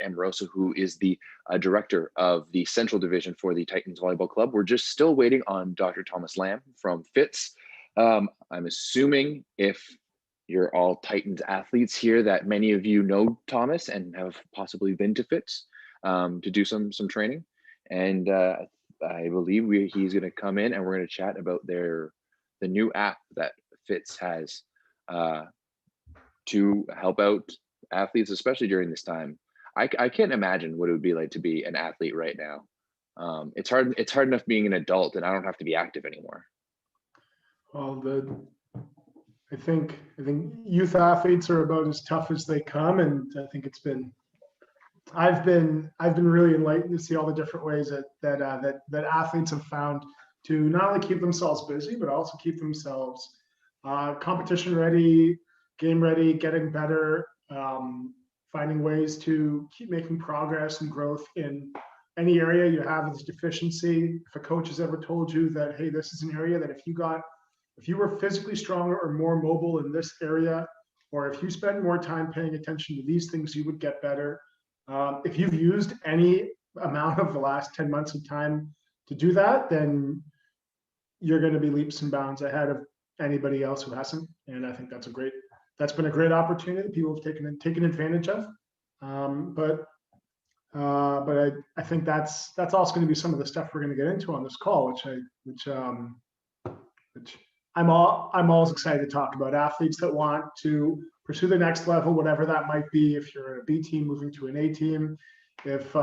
Amoroso, who is the director of the Central Division for the Titans Volleyball Club. We're just still waiting on Dr. Thomas Lamb from FITS. I'm assuming if you're all Titans athletes here that many of you know Thomas and have possibly been to FITS to do some training. And I believe he's going to come in and we're going to chat about the new app that FITS has to help out athletes, especially during this time. I can't imagine what it would be like to be an athlete right now. It's hard enough being an adult, and I don't have to be active anymore. Well, I think youth athletes are about as tough as they come, and I think I've been really enlightened to see all the different ways that athletes have found to not only keep themselves busy, but also keep themselves competition ready, game ready, getting better, finding ways to keep making progress and growth in any area you have as deficiency. If a coach has ever told you that, hey, this is an area that if you were physically stronger or more mobile in this area, or if you spend more time paying attention to these things, you would get better. If you've used any amount of the last 10 months of time to do that, then you're going to be leaps and bounds ahead of anybody else who hasn't. And I think that's been a great opportunity that people have taken advantage of. But I think that's also going to be some of the stuff we're going to get into on this call, which I'm always excited to talk about. Athletes that want to pursue the next level, whatever that might be. If you're a B team moving to an A team, if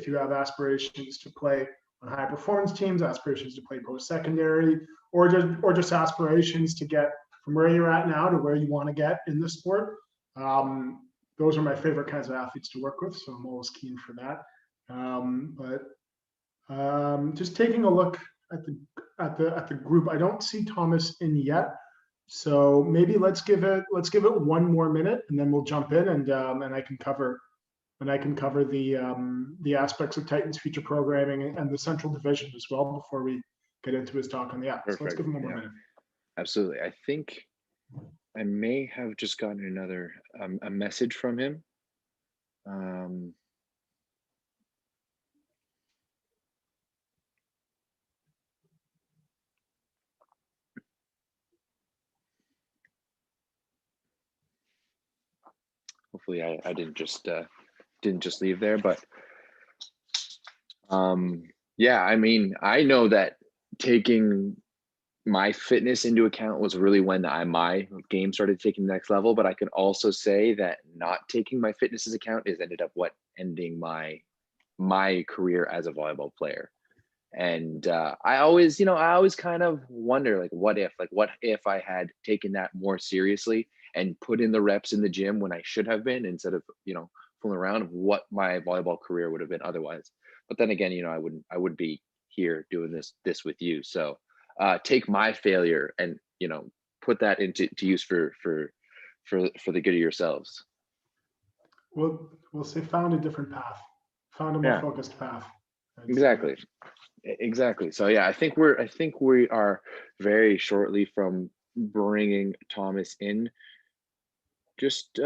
you have aspirations to play on high performance teams, aspirations to play post secondary, or just aspirations to get from where you're at now to where you want to get in the sport. Those are my favorite kinds of athletes to work with, so I'm always keen for that. But just taking a look at the group, I don't see Thomas in yet, so maybe let's give it one more minute, and then we'll jump in, and I can cover the aspects of Titans future programming and the Central Division as well before we get into his talk on the app. So let's give him one more minute. Absolutely. I think I may have just gotten another a message from him. Hopefully I didn't just leave there, but yeah, I mean, I know that taking my fitness into account was really when my game started taking the next level, but I can also say that not taking my fitness as account is ended up ending my career as a volleyball player. And I always kind of wonder, like, what if I had taken that more seriously and put in the reps in the gym when I should have been, instead of, fooling around, of what my volleyball career would have been otherwise. But then again, I wouldn't be here doing this with you. So take my failure and, put that into use for the good of yourselves. We'll say found a different path, found a more focused path. Exactly. So yeah, I think we are very shortly from bringing Thomas in. Just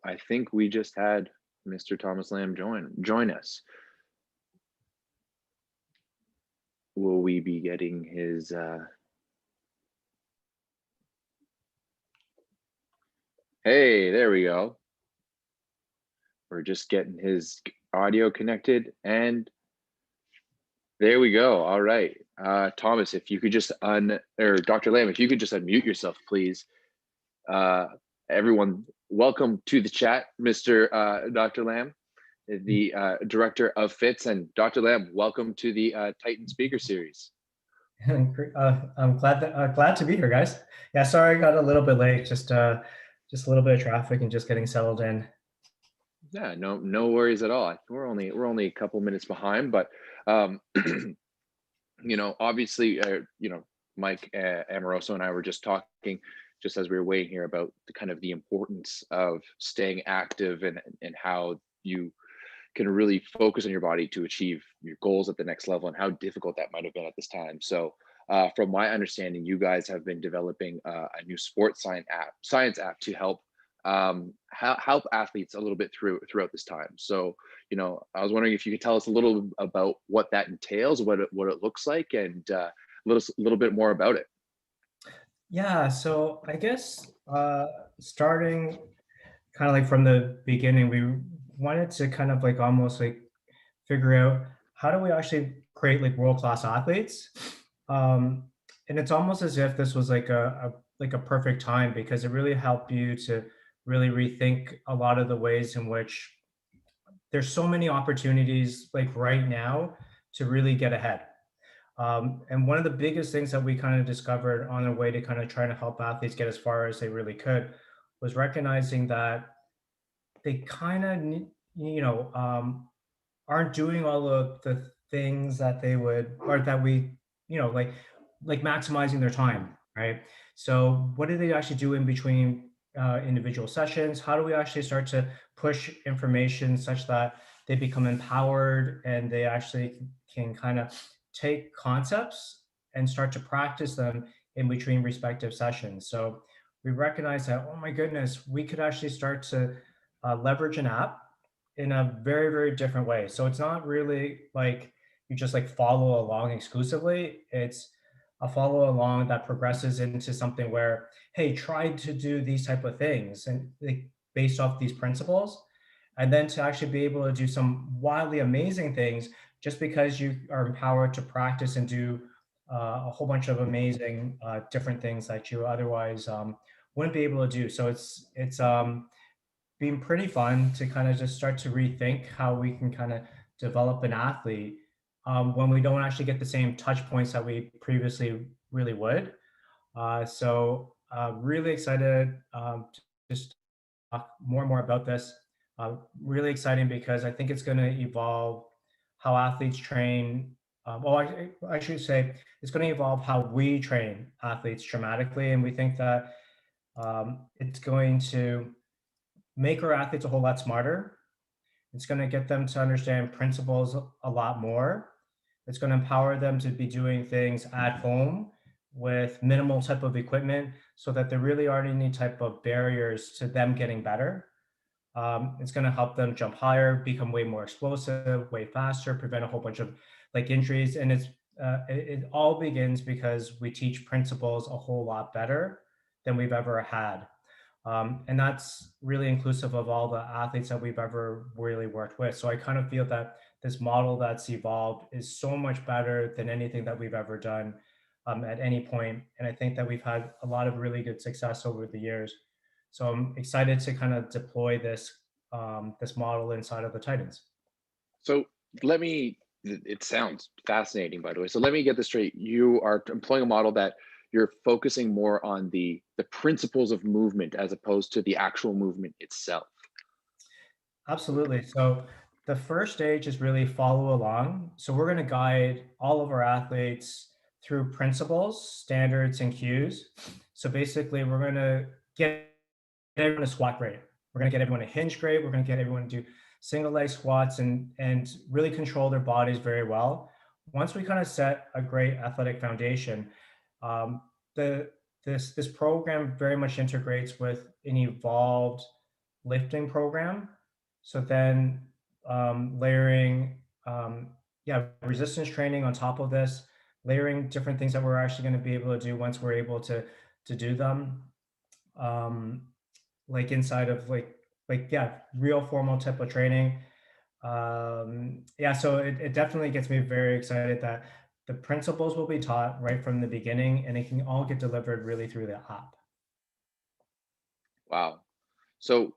I think we just had Mr. Thomas Lamb join us. Will we be getting his hey, there we go. We're just getting his audio connected, and there we go. All right. Thomas, if you could just Dr. Lamb, if you could just unmute yourself, please. Everyone, welcome to the chat, Mr. Dr. Lamb, the director of FITS, and Dr. Lamb, welcome to the Titan Speaker Series. I'm glad to be here, guys. Yeah, sorry I got a little bit late. Just a little bit of traffic and just getting settled in. Yeah, no worries at all. We're only a couple minutes behind, but obviously, Mike Amoroso and I were just talking. just as we were waiting here about the kind of the importance of staying active and how you can really focus on your body to achieve your goals at the next level and how difficult that might have been at this time. So, from my understanding, you guys have been developing a new sports science app to help help athletes a little bit throughout this time. So, I was wondering if you could tell us a little about what that entails, what it looks like, and little bit more about it. Yeah, so I guess starting kind of like from the beginning, we wanted to kind of like almost like figure out how do we actually create like world class athletes. Um, and it's almost as if this was like a perfect time because it really helped you to really rethink a lot of the ways in which there's so many opportunities like right now to really get ahead. And one of the biggest things that we kind of discovered on our way to kind of trying to help athletes get as far as they really could was recognizing that they kind of, aren't doing all of the things that they would, or that we, like maximizing their time, right? So what do they actually do in between individual sessions? How do we actually start to push information such that they become empowered and they actually can kind of take concepts and start to practice them in between respective sessions? So we recognize that, oh my goodness, we could actually start to leverage an app in a very, very different way. So it's not really like you just like follow along exclusively. It's a follow along that progresses into something where, hey, try to do these type of things and like, based off these principles. And then to actually be able to do some wildly amazing things just because you are empowered to practice and do a whole bunch of amazing different things that you otherwise wouldn't be able to do. So it's been pretty fun to kind of just start to rethink how we can kind of develop an athlete when we don't actually get the same touch points that we previously really would. So really excited to just talk more and more about this. Really exciting because I think it's going to evolve how athletes train. I should say it's going to evolve how we train athletes dramatically, and we think that it's going to make our athletes a whole lot smarter. It's going to get them to understand principles a lot more. It's going to empower them to be doing things at home with minimal type of equipment so that there really aren't any type of barriers to them getting better. It's going to help them jump higher, become way more explosive, way faster, prevent a whole bunch of like injuries. And it all begins because we teach principles a whole lot better than we've ever had. And that's really inclusive of all the athletes that we've ever really worked with. So I kind of feel that this model that's evolved is so much better than anything that we've ever done at any point. And I think that we've had a lot of really good success over the years. So I'm excited to kind of deploy this model inside of the Titans. So let me, it sounds fascinating, by the way. So let me get this straight. You are employing a model that you're focusing more on the principles of movement as opposed to the actual movement itself. Absolutely. So the first stage is really follow along. So we're going to guide all of our athletes through principles, standards, and cues. So basically, we're going to get everyone to squat grade. We're going to get everyone to hinge grade. We're going to get everyone to do single leg squats and really control their bodies very well. Once we kind of set a great athletic foundation, um, the this program very much integrates with an evolved lifting program. So then layering, resistance training on top of this, layering different things that we're actually going to be able to do once we're able to do them, um, like inside of real formal type of training. Yeah, so it definitely gets me very excited that the principles will be taught right from the beginning, and it can all get delivered really through the app. Wow. So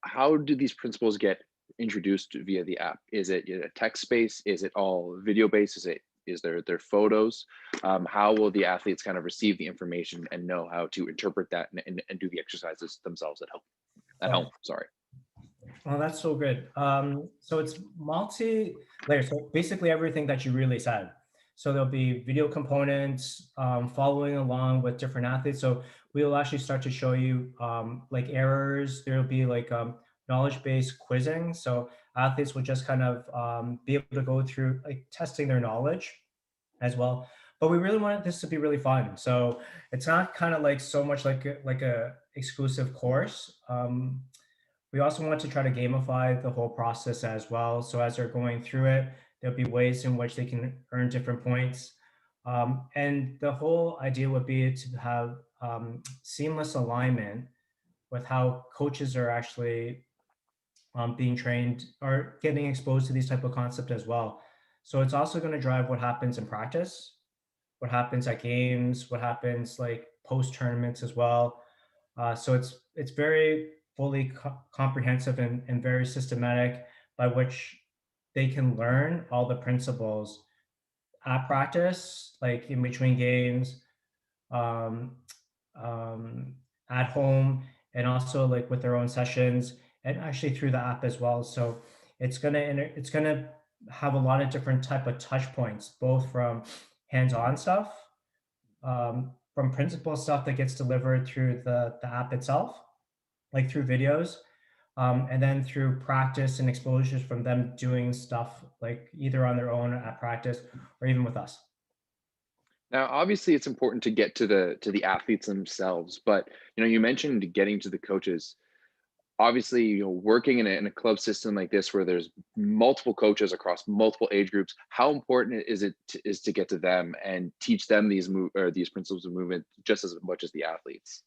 how do these principles get introduced via the app? Is it a text space? Is it all video based? Is there photos? How will the athletes kind of receive the information and know how to interpret that and do the exercises themselves at home? Oh, Sorry. well, that's so good. So it's multi-layer. So basically everything that you really said. So there'll be video components following along with different athletes. So we'll actually start to show you like errors. There'll be like knowledge-based quizzing. So athletes will just kind of be able to go through like testing their knowledge as well. But we really wanted this to be really fun. So it's not kind of like so much like a exclusive course. We also want to try to gamify the whole process as well. So as they're going through it, there'll be ways in which they can earn different points. And the whole idea would be to have seamless alignment with how coaches are actually being trained or getting exposed to these type of concepts as well. So it's also going to drive what happens in practice, what happens at games, what happens like post tournaments as well. So it's very fully comprehensive and very systematic by which they can learn all the principles at practice, like in between games, um, um, at home, and also like with their own sessions, and actually through the app as well. So it's gonna have a lot of different type of touch points, both from hands-on stuff, from principal stuff that gets delivered through the app itself, like through videos, and then through practice and exposures from them doing stuff like either on their own at practice or even with us. Now, obviously, it's important to get to the athletes themselves, but you mentioned getting to the coaches. Obviously, working in a club system like this where there's multiple coaches across multiple age groups, how important is to get to them and teach them these principles of movement just as much as the athletes?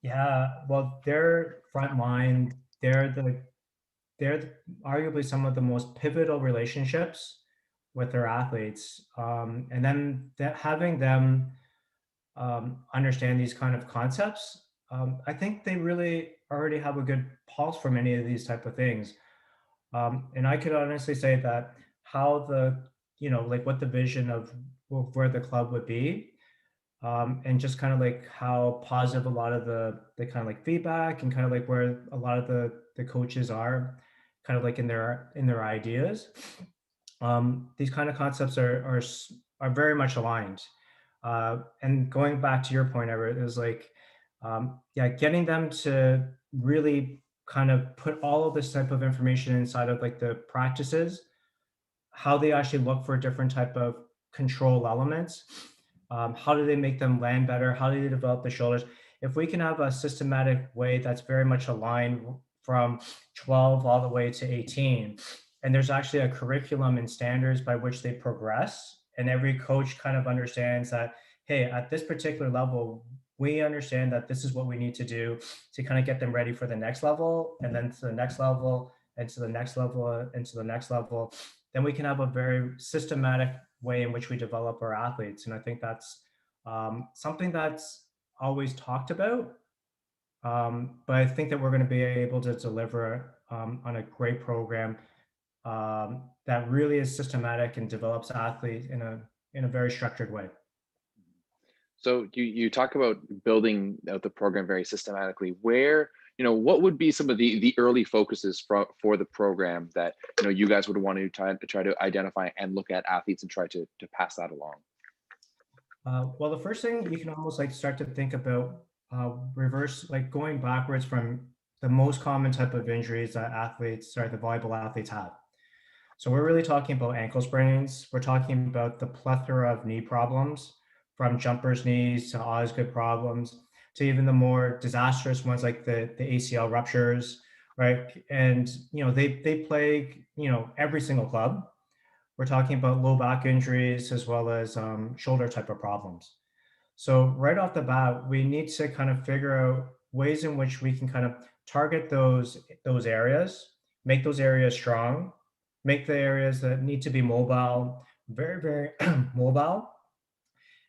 Yeah, well, they're frontline. They're arguably some of the most pivotal relationships with their athletes, and then having them understand these kind of concepts. I think they really already have a good pulse for many of these type of things. And I could honestly say that how like what the vision of where the club would be, and just kind of like how positive a lot of the kind of like feedback and kind of like where a lot of the coaches are kind of like in their ideas. These kind of concepts are very much aligned. And going back to your point, Everett, is like, yeah, getting them to really kind of put all of this type of information inside of like the practices, how they actually look for different type of control elements, how do they make them land better, how do they develop the shoulders. If we can have a systematic way that's very much aligned from 12 all the way to 18, and there's actually a curriculum and standards by which they progress, and every coach kind of understands that, hey, at this particular level, we understand that this is what we need to do to kind of get them ready for the next level, and then to the next level, and to the next level, and to the next level. Then we can have a very systematic way in which we develop our athletes. And I think that's something that's always talked about. But I think that we're going to be able to deliver on a great program that really is systematic and develops athletes in a very structured way. So you talk about building out the program very systematically. What would be some of the early focuses for the program that you guys would want to try to identify and look at athletes and try to pass that along? Well, the first thing you can almost like start to think about reverse, like going backwards from the most common type of injuries that the volleyball athletes have. So we're really talking about ankle sprains. We're talking about the plethora of knee problems, from jumper's knees to Osgood problems to even the more disastrous ones like the ACL ruptures, right? And they plague every single club. We're talking about low back injuries as well as shoulder type of problems. So right off the bat, we need to kind of figure out ways in which we can kind of target those areas, make those areas strong, make the areas that need to be mobile very, very mobile,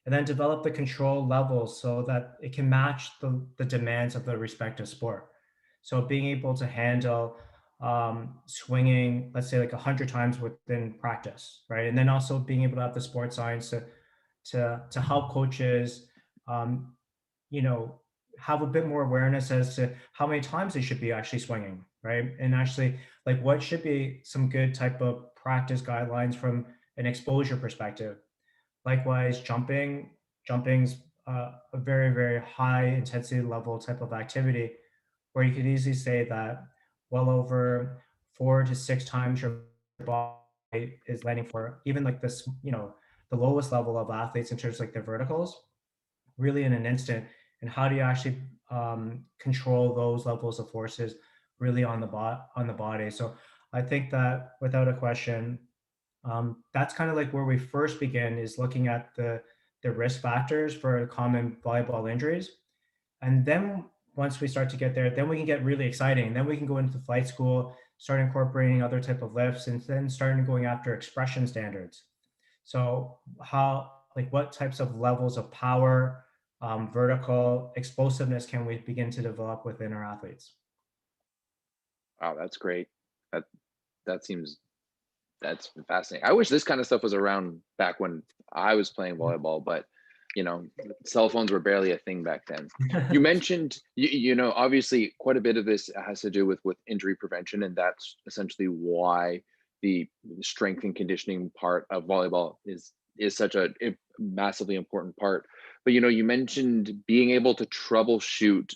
and then develop the control levels so that it can match the demands of the respective sport. So being able to handle swinging, let's say like 100 times within practice, right? And then also being able to have the sports science to help coaches, um, you know, have a bit more awareness as to how many times they should be actually swinging, right? And actually, like what should be some good type of practice guidelines from an exposure perspective. Likewise, jumping's a very, very high intensity level type of activity where you could easily say that well over 4 to 6 times your body is landing for even like this, the lowest level of athletes in terms of like their verticals, really in an instant. And how do you actually control those levels of forces really on the body? So I think that without a question, that's kind of like where we first begin is looking at the risk factors for common volleyball injuries. And then once we start to get there, then we can get really exciting. Then we can go into flight school, start incorporating other type of lifts, and then starting going after expression standards. So how, like what types of levels of power, vertical explosiveness can we begin to develop within our athletes? Wow, that's great. That that seems that's fascinating. I wish this kind of stuff was around back when I was playing volleyball, but you know, cell phones were barely a thing back then. You mentioned, obviously quite a bit of this has to do with injury prevention, and that's essentially why the strength and conditioning part of volleyball is such a massively important part. But you mentioned being able to troubleshoot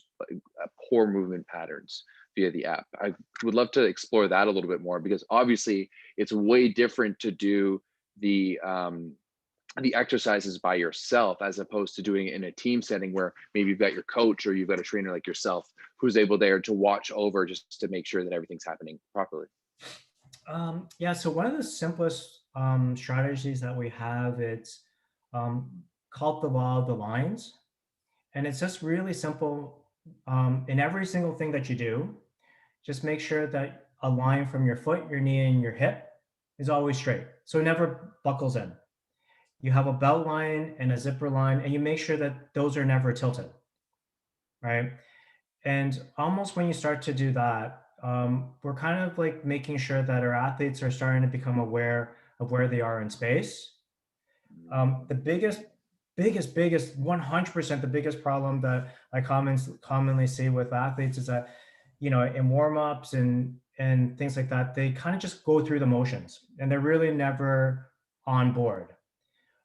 poor movement patterns via the app. I would love to explore that a little bit more because obviously it's way different to do the exercises by yourself as opposed to doing it in a team setting where maybe you've got your coach or you've got a trainer like yourself who's able there to watch over just to make sure that everything's happening properly. Yeah, so one of the simplest strategies that we have, it's called the law of the lines. And it's just really simple. In every single thing that you do, just make sure that a line from your foot, your knee, and your hip is always straight. So it never buckles in. You have a belt line and a zipper line, and you make sure that those are never tilted, right? And almost when you start to do that, we're kind of like making sure that our athletes are starting to become aware of where they are in space. The biggest 100% the biggest problem that I commonly see with athletes is that, in warm-ups and things like that, they kind of just go through the motions and they're really never on board.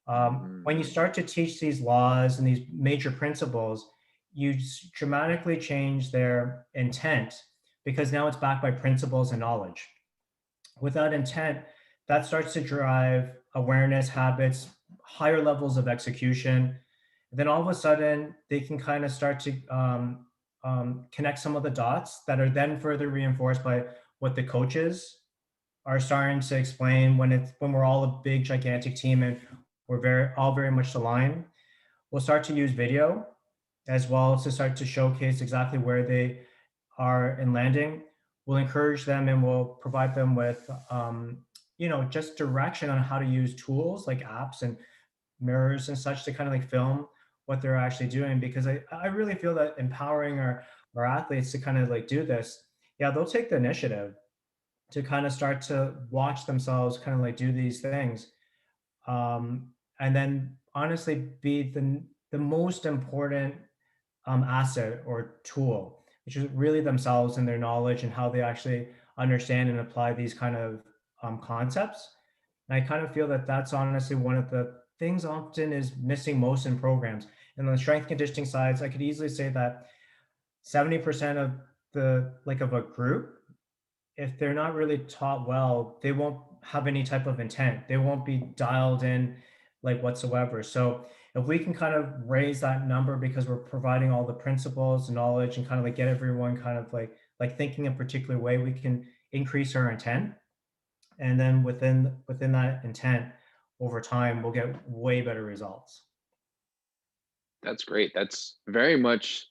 When you Mm, start to teach these laws and these major principles, you dramatically change their intent because now it's backed by principles and knowledge. Without intent, that starts to drive awareness, habits, higher levels of execution. Then all of a sudden, they can kind of start to connect some of the dots that are then further reinforced by what the coaches are starting to explain when we're all a big gigantic team and we're very much aligned. We'll start to use video as well to start to showcase exactly where they are in landing. We'll encourage them and we'll provide them with just direction on how to use tools like apps and mirrors and such to kind of like film what they're actually doing, because I really feel that empowering our athletes to kind of like do this, yeah, they'll take the initiative to kind of start to watch themselves kind of like do these things, and then honestly be the most important asset or tool, which is really themselves and their knowledge and how they actually understand and apply these kind of concepts. And I kind of feel that that's honestly one of the things often is missing most in programs. And on the strength conditioning sides, I could easily say that 70% of the like of a group, if they're not really taught well, they won't have any type of intent. They won't be dialed in like whatsoever. So if we can kind of raise that number because we're providing all the principles, knowledge, and kind of like get everyone kind of like thinking a particular way, we can increase our intent. And then within that intent, over time, we'll get way better results. that's great. That's very much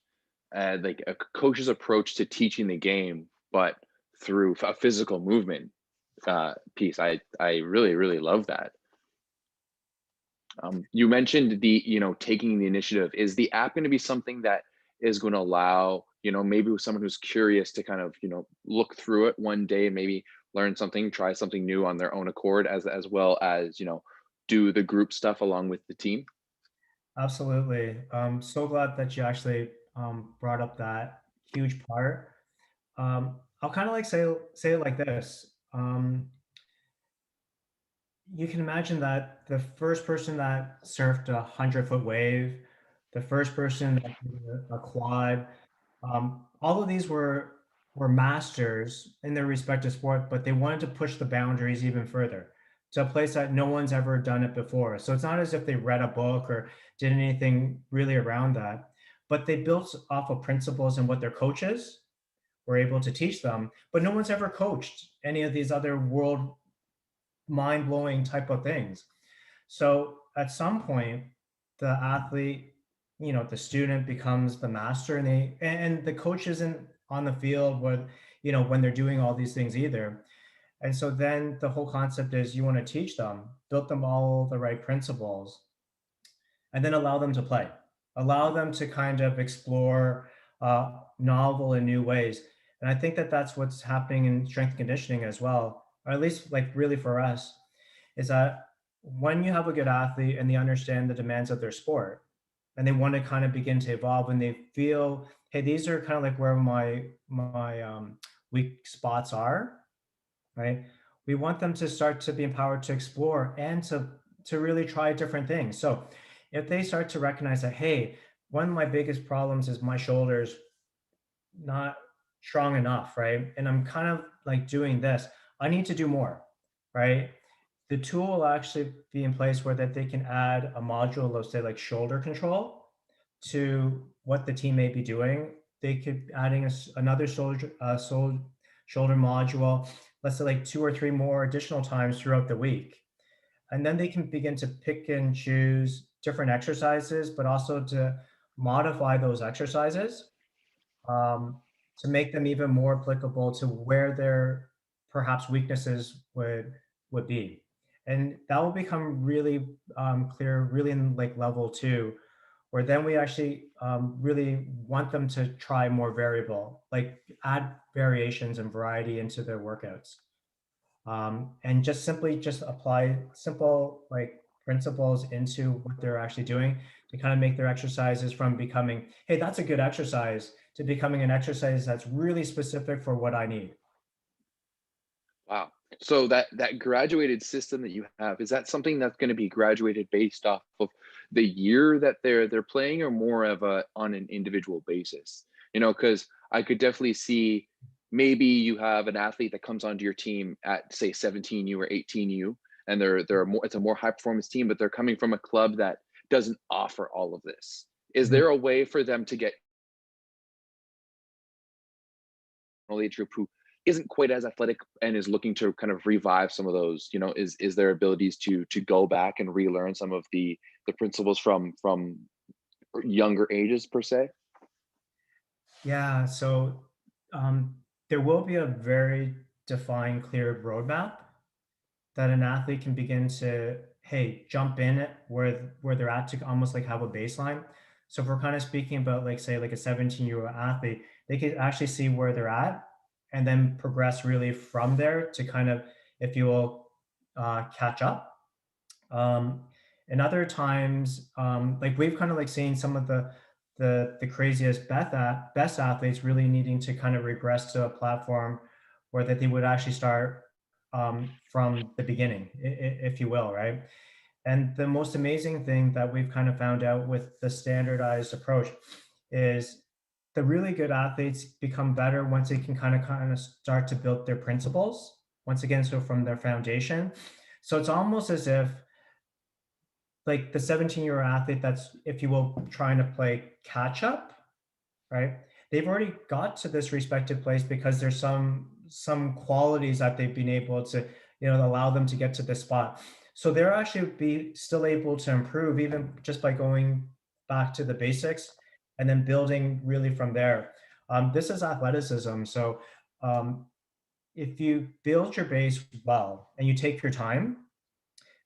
like a coach's approach to teaching the game, but through a physical movement piece. I really love that. You mentioned taking the initiative. Is the app going to be something that is going to allow maybe with someone who's curious to kind of look through it one day, maybe learn something, try something new on their own accord, as well as do the group stuff along with the team? Absolutely. So glad that you actually brought up that huge part. I'll kind of like say it like this. you can imagine that the first person that surfed 100-foot wave, the first person that did a quad, all of these were masters in their respective sport, but they wanted to push the boundaries even further to a place that no one's ever done it before. So it's not as if they read a book or did anything really around that, but they built off of principles and what their coaches were able to teach them. But no one's ever coached any of these other world mind blowing type of things. So at some point, the athlete, the student becomes the master, and the coach isn't on the field when when they're doing all these things either. And so then the whole concept is you want to teach them, build them all the right principles, and then allow them to play, allow them to kind of explore novel and new ways. And I think that that's what's happening in strength and conditioning as well, or at least like really for us, is that when you have a good athlete and they understand the demands of their sport and they want to kind of begin to evolve and they feel, hey, these are kind of like where my weak spots are, right? We want them to start to be empowered to explore and to really try different things. So if they start to recognize that, hey, one of my biggest problems is my shoulders not strong enough, right? And I'm kind of like doing this. I need to do more, right? The tool will actually be in place where that they can add a module of say like shoulder control to what the team may be doing. They could adding another shoulder module, let's say like 2 or 3 more additional times throughout the week. And then they can begin to pick and choose different exercises, but also to modify those exercises um, to make them even more applicable to where their perhaps weaknesses would be. And that will become really clear, really in like level 2, where then we actually really want them to try more variable, like add variations and variety into their workouts, and just simply just apply simple like principles into what they're actually doing to kind of make their exercises from becoming, hey, that's a good exercise, to becoming an exercise that's really specific for what I need. Wow. So that graduated system that you have, is that something that's going to be graduated based off of the year that they're playing, or more of a on an individual basis? Because I could definitely see maybe you have an athlete that comes onto your team at say 17U or 18U, and they're more, it's a more high performance team, but they're coming from a club that doesn't offer all of this. Is Mhm. there a way for them to get age group who isn't quite as athletic and is looking to kind of revive some of those, is there abilities to go back and relearn some of the principles from younger ages per se? Yeah, so there will be a very defined, clear roadmap that an athlete can begin to, hey, jump in at where they're at to almost like have a baseline. So if we're kind of speaking about like say like a 17-year-old athlete, they could actually see where they're at and then progress really from there to kind of, if you will, catch up. um, and other times, like we've kind of like seen some of the craziest best athletes really needing to kind of regress to a platform where that they would actually start from the beginning, if you will, right? And the most amazing thing that we've kind of found out with the standardized approach is the really good athletes become better once they can kind of start to build their principles once again, so from their foundation. So it's almost as if like the 17-year athlete that's, if you will, trying to play catch up, right? They've already got to this respective place because there's some qualities that they've been able to, allow them to get to this spot. So they're actually be still able to improve even just by going back to the basics and then building really from there. This is athleticism. So um, if you build your base well and you take your time,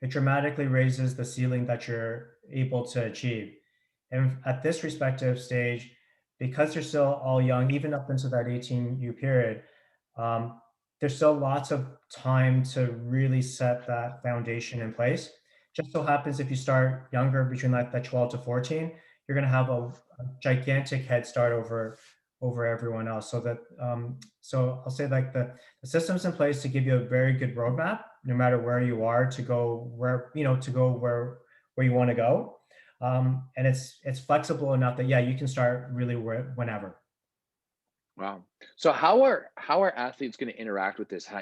it dramatically raises the ceiling that you're able to achieve. And at this respective stage, because they're still all young, even up into that 18U period, um, there's still lots of time to really set that foundation in place. Just so happens if you start younger, between like that 12 to 14, you're going to have a gigantic head start over over everyone else. So that so I'll say like the system's in place to give you a very good roadmap, no matter where you are, to go where to go where you want to go. And it's flexible enough that yeah, you can start really whenever. Wow. So how are athletes going to interact with this? How,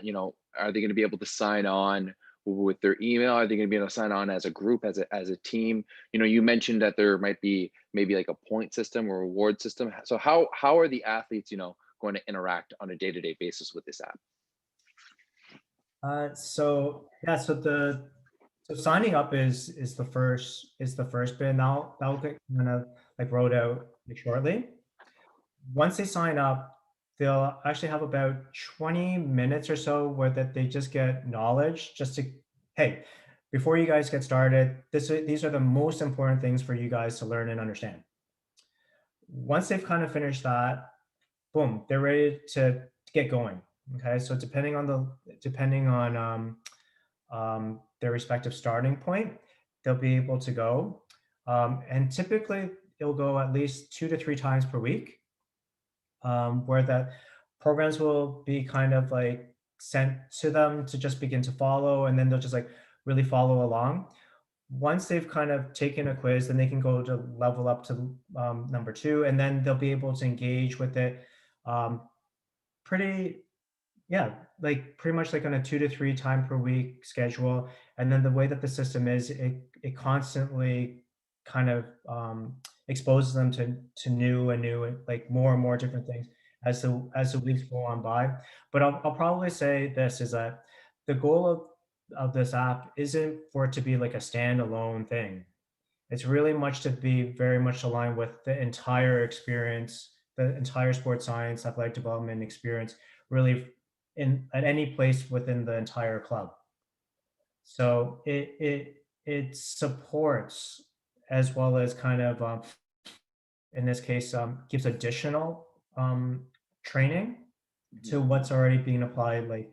are they going to be able to sign on with their email? Are they going to be able to sign on as a group, as a team? You mentioned that there might be maybe like a point system or reward system. So how are the athletes, going to interact on a day-to-day basis with this app? So yeah, so signing up is the first bit. Now that'll get kind of like rolled out like shortly. Once they sign up, they'll actually have about 20 minutes or so where that they just get knowledge, just to, hey, before you guys get started, these are the most important things for you guys to learn and understand. Once they've kind of finished that, boom, they're ready to get going. Okay, so depending on their respective starting point, they'll be able to go. And typically, it'll go at least 2 to 3 times per week, where the programs will be kind of like sent to them to just begin to follow, and then they'll just like really follow along. Once they've kind of taken a quiz, then they can go to level up to number two, and then they'll be able to engage with it um, pretty yeah, like pretty much like on a 2 to 3 time per week schedule. And then the way that the system is, it constantly kind of exposes them to new and new, and like more and more different things as the weeks go on by. But I'll probably say this is that the goal of this app isn't for it to be like a standalone thing. It's really much to be very much aligned with the entire experience, the entire sports science, athletic development experience, really in at any place within the entire club. So it supports, as well as kind of in this case gives additional training Mhm. to what's already being applied like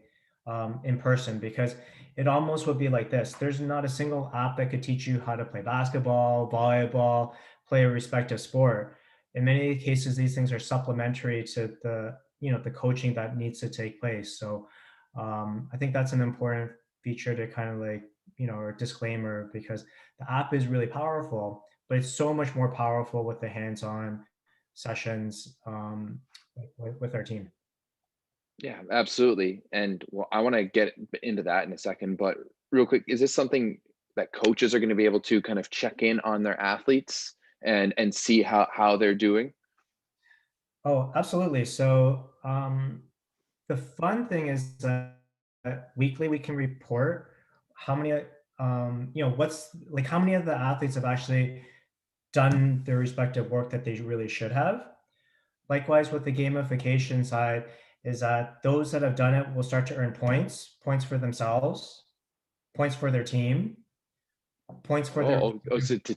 in person, because it almost would be like this: there's not a single app that could teach you how to play basketball, volleyball, play a respective sport. In many cases these things are supplementary to the coaching that needs to take place. So I think that's an important feature to kind of like or disclaimer, because the app is really powerful, but it's so much more powerful with the hands-on sessions with our team. Yeah, absolutely. And well, I want to get into that in a second, but real quick, is this something that coaches are going to be able to kind of check in on their athletes and see how they're doing? Oh, absolutely. So the fun thing is that weekly we can report how many, what's like how many of the athletes have actually done their respective work that they really should have. Likewise, with the gamification side, is that those that have done it will start to earn points, points for themselves, points for their team, points for their.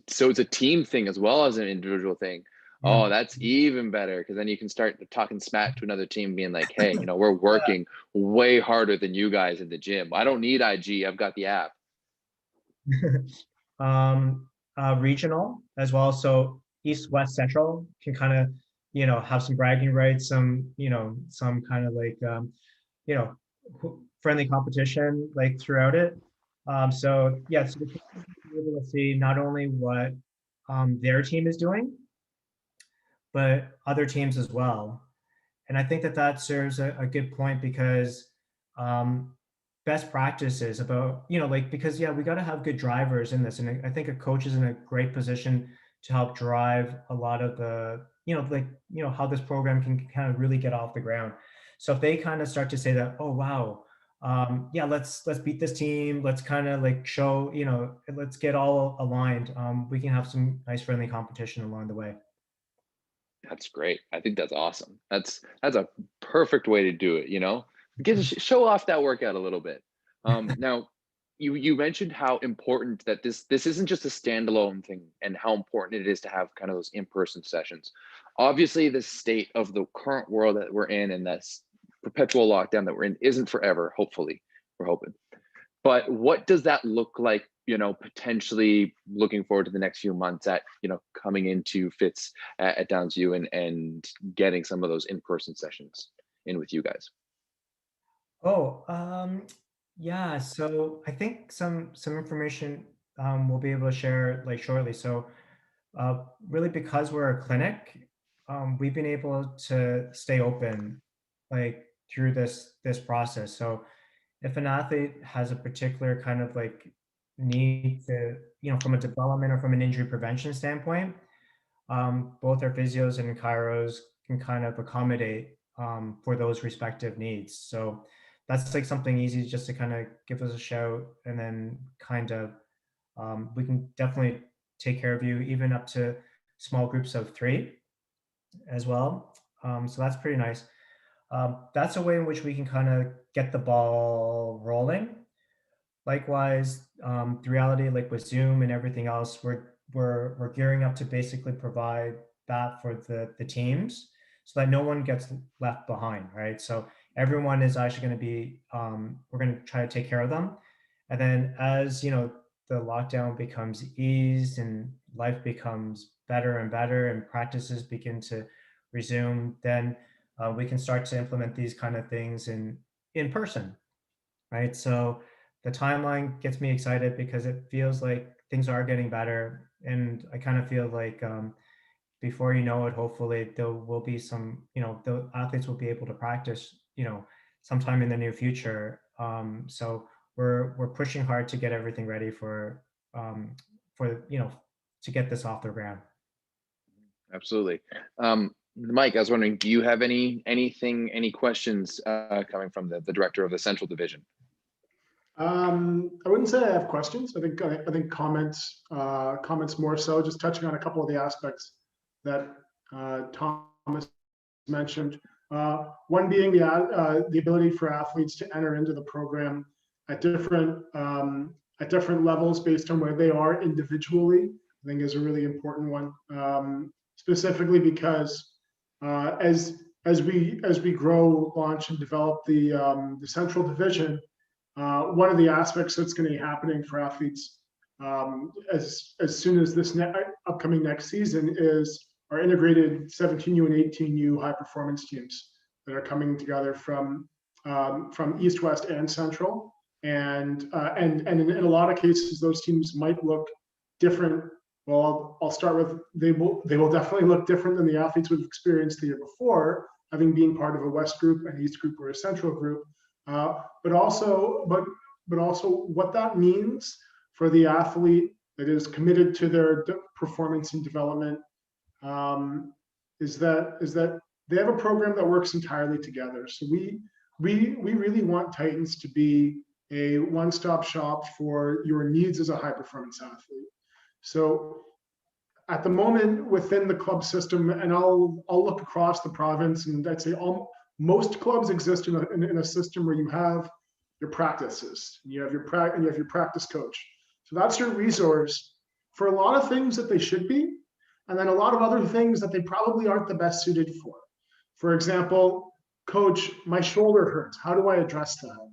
So it's a team thing as well as an individual thing. Yeah. Oh, that's even better because then you can start talking smack to another team, being like, "Hey, we're working way harder than you guys in the gym. I don't need IG. I've got the app." um, regional as well. So East, West, Central can kind of, have some bragging rights, some kind of like, you know, friendly competition like throughout it. So yeah, so the coaches will be able to see not only what their team is doing, but other teams as well. And I think that that serves a good point, because um, best practices about, like, because yeah, we got to have good drivers in this. And I think a coach is in a great position to help drive a lot of the, like, how this program can kind of really get off the ground. So if they kind of start to say that, oh, wow, yeah, let's beat this team. Let's kind of like show, let's get all aligned. We can have some nice friendly competition along the way. That's great. I think that's awesome. That's a perfect way to do it, Get show off that workout a little bit. Now you mentioned how important that this isn't just a standalone thing and how important it is to have kind of those in-person sessions. Obviously, the state of the current world that we're in and this perpetual lockdown that we're in isn't forever, hopefully. We're hoping. But what does that look like potentially looking forward to the next few months at, coming into fits at Downsview and getting some of those in-person sessions in with you guys? Oh, yeah. So I think some information we'll be able to share like shortly. So really, because we're a clinic, we've been able to stay open like through this process. So if an athlete has a particular kind of like need to, from a development or from an injury prevention standpoint, both our physios and chiros can kind of accommodate for those respective needs. So that's like something easy just to kind of give us a shout, and then kind of we can definitely take care of you even up to small groups of three as well. So that's pretty nice. That's a way in which we can kind of get the ball rolling. Likewise, the reality, like with Zoom and everything else, we're gearing up to basically provide that for the teams, so that no one gets left behind, right? So everyone is actually going to be, we're going to try to take care of them, and then as the lockdown becomes eased and life becomes better and better and practices begin to resume, then we can start to implement these kind of things in person, right? So the timeline gets me excited because it feels like things are getting better, and I kind of feel like before you know it, hopefully there will be some, the athletes will be able to practice, sometime in the near future. So we're pushing hard to get everything ready um, for to get this off the ground. Absolutely. Mike, I was wondering, do you have any questions coming from the director of the Central Division? I wouldn't say I have questions. I think comments more so, just touching on a couple of the aspects that Thomas mentioned. One being the ability for athletes to enter into the program at different levels based on where they are individually. I think is a really important one, specifically because as we grow, launch, and develop the Central Division. One of the aspects that's going to be happening for athletes as soon as this upcoming next season is our integrated 17U and 18U high performance teams that are coming together from East, West, and Central, and in a lot of cases those teams might look different. Well, I'll start with they will definitely look different than the athletes we've experienced the year before, having been part of a West group, an East group, or a Central group. But also what that means for the athlete that is committed to their performance and development, is that they have a program that works entirely together. So we really want Titans to be a one-stop shop for your needs as a high-performance athlete. So at the moment within the club system, and I'll look across the province, and I'd say most clubs exist in a system where you have your practices, and you have your practice coach. So that's your resource for a lot of things that they should be, and then a lot of other things that they probably aren't the best suited for. For example, coach, my shoulder hurts. How do I address that?